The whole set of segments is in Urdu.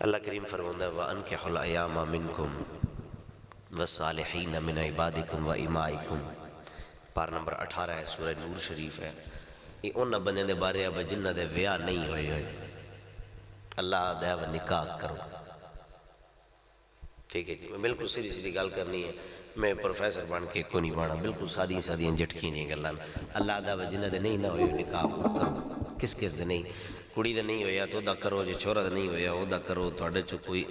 اللہ کریم فرماتا ہے وَأَنكِحُوا الْأَيَامَ مِنكُمْ وَالصَّالِحِينَ مِنْ عِبَادِكُمْ وَإِمَائِكُمْ پارہ نمبر 18 ہے، سورہ نور شریف ہے۔ یہ انہاں بندے دے بارے اب جنہ دے ویاہ نہیں ہوئے اللہ دے و نکاح کرو۔ ٹھیک ہے جی، میں بالکل سیدھی گل کرنی ہے، میں پروفیسر بن کے کو نہیں بانا، بالکل سادیاں جھٹکیاں نہیں گلاں۔ اللہ دا و جنہ دے نہیں نہ ہوئے نکاح کرو۔ کس دے نہیں؟ کڑی دے نہیں ہویا تو دا کرو، جے چھورا دے نہیں ہویا او دا کرو، تواڈے چ کوئی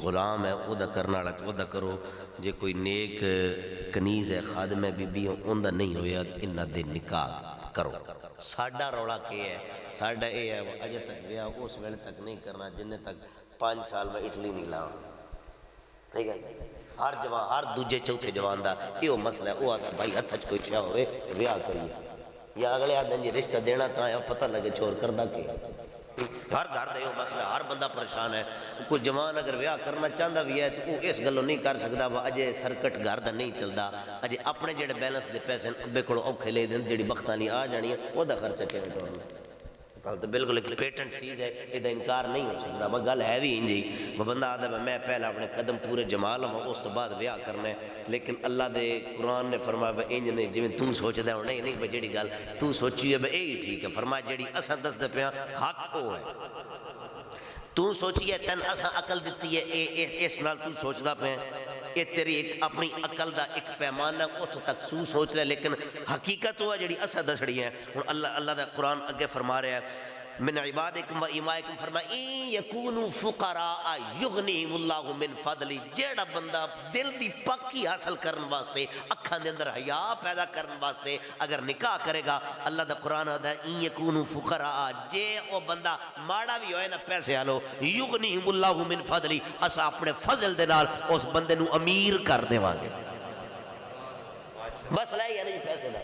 غلام ہے او دا کرن والا تو او دا کرو، جے کوئی نیک کنیز ہے خادم ہے بی بی اون دا نہیں ہویا انہاں دے نکاح کرو۔ ساڈا روڑا کیا ہے؟ ساڈا اے ہے اجے تک ویاہ اس ویلے تک نہیں کرنا جن تک 5 سال میں اٹلی نہیں لاؤں۔ ٹھیک ہے، ہر جوان ہر دوجے چوتھے جوان دا یہ مسئلہ ہے۔ وہ آتا بھائی ہاتھ چ کوئی شے ہوئے ویاہ کریے، یا اگلے آدھے جی رشتہ دینا تا پتہ لگے چور کردہ کے۔ ہر گھر دا یہ مسئلہ، ہر بندہ پریشان ہے۔ کوئی جوان اگر ویاہ کرنا چاہتا بھی ہے تو وہ اس گلوں نہیں کر سکتا، وہ اجے سرکٹ گھر دا نہیں چلتا، اجے اپنے جڑے بیلنس دے پیسے ابے کولوں اوکھے لے دین، جڑی بختانی آ جانی ہے وہ دا خرچہ کیوں ٹورنا۔ تو بالکل ایک پیٹنٹ چیز ہے، یہ انکار نہیں ہو سکتا۔ وہ گل ہے بھی انجی، وہ بندہ آدھا میں پہلا اپنے قدم پورے جمال ہوں اس تو بعد ویاہ کرنا ہے، لیکن اللہ دے قرآن نے فرمایا بھائی انج نہیں جویں تو سوچدا ہے نہیں بھائی جڑی گل تو سوچی ہے بھائی یہی ٹھیک ہے۔ فرمایا جڑی اساں دسدے پیاں حق او ہے، تو سوچی ہے تن اساں عقل دتی ہے اس نال تو سوچدا پیا، یہ تیری ایک اپنی عقل دا ایک پیمانہ اتھوں تک تو سوچ لے، لیکن حقیقت وہ ہے جڑی اساں دسڑی ہے۔ اللہ دا قرآن اگے فرما رہا ہے من عبادکم و امائکم، فرمایا این یکونوا فقراء یغنیہم اللہ من فضلی، جیڑا بندہ دل دی پاکی حاصل کرن واسطے اکھاں دے اندر حیا پیدا کرن واسطے اگر نکاح کرے گا، اللہ دا قرآن آتا ہے این یکونوا فقراء، جے او بندہ ماڑا بھی ہوئے نا پیسے آلو، یغنیہم اللہ من فضلی، اسا اپنے فضل دے نال اس بندے نو امیر کر دے وانگے۔ مسئلہ ہے یعنی پیسے دا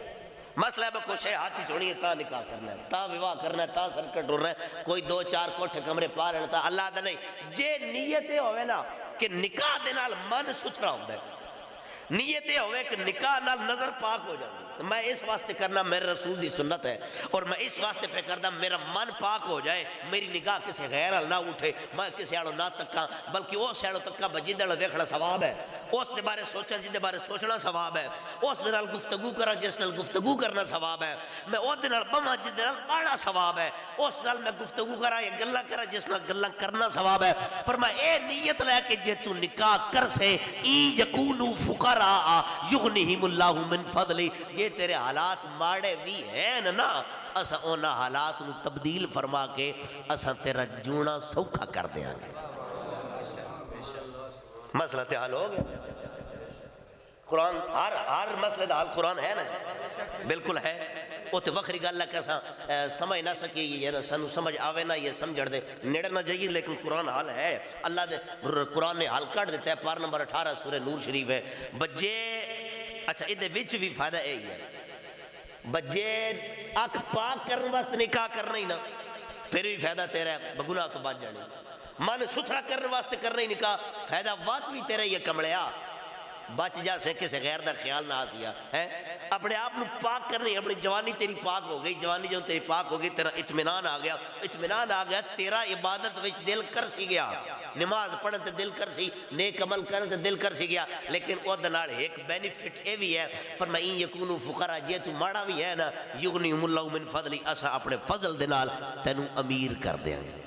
مسئلہ ہے، کوئی شے ہاتھی چھوڑی ہے تا نکاح کرنا ہے، تا وواہ کرنا ہے، تا سرکٹ ہو رہا ہے، کوئی 2-4 کوٹھے کمرے پا لینا تا اللہ دا نہیں۔ جے نیتیں ہوئے نا کہ نکاح دے نال من ستھرا ہوتا ہے، نیتیں ہوئے کہ نکاح نال نظر پاک ہو جاتی ہے، میں اس واسطے کرنا میرے رسول دی سنت ہے، اور میں اس واسطے پہ کرنا میرا من پاک ہو جائے، میری نگاہ کسی غیر نال نہ اٹھے، میں کسی آڑو نہ تکاں، بلکہ وہ سیڑو تکاں بجید آڑو دیکھنا ثواب ہے، اس دے بارے سوچنا جن دے بارے سوچنا ثواب ہے، اس دے نال گفتگو کرنا جس نال گفتگو کرنا ثواب ہے، میں او دے نال بما جن دے نال باڑا ثواب ہے، اس نال میں گفتگو کرا یا گلہ کرا جس نال گلہ کرنا ثواب ہے۔ فرمایا اے نیت لے کہ جے تو نکاح کر سے این یکونوا فقراء یغنیہم اللہ من فضلی، یہ تیرے حالات ماڑے بھی ہیں نا، اسا اونا حالات نو تبدیل فرما کے اسا تیرا جونا سوکھا کر دیا گے۔ مسئلہ تے حل ہو گیا۔ قرآن ہر مسئلہ دا حل قرآن ہے نا جی، بالکل ہے۔ وہ تو وکری گل ہے کہ اسا سمجھ نہ سکی، یہ سنو سمجھ آوے نہ یہ سمجھ دے نیڑے نہ جائیے، لیکن قرآن حل ہے۔ اللہ دے قرآن نے حل کر دیتا ہے، پارہ نمبر 18 سورہ نور شریف ہے۔ بجے اچھا ادھے وچ بھی فائدہ ہے ہی ہے، بجے اکھ پاک کرنے واسطے نکاح کرنا ہی نا، پھر بھی فائدہ تیرا ہے، بگناہ تو بچ جانے۔ من ستھرا کرنے واسطے کرنا ہی نکاح، فائدہ وقت بھی تیرا یہ کمڑیا، بچ جا سے کسی غیر دا خیال نہ آسیا ہے۔ اپنے آپ نو پاک کرنی، اپنی جوانی تیری پاک ہو گئی، جوانی جو تیری پاک ہو گئی، تیرا اطمینان آ گیا، اطمینان آ گیا، تیرا عبادت وچ دل کر سی گیا، نماز پڑھن تے دل کر سی، نیک عمل کرن تے دل کر سی گیا، لیکن او دنال ایک بینیفٹ اے بھی ہے، فرمایا این یکونوا فقراء، جے تو ماڑا بھی ہے نا، یغنیہم اللہ من فضلی، اسا اپنے فضل دے نال تینوں امیر کر دیاں گے۔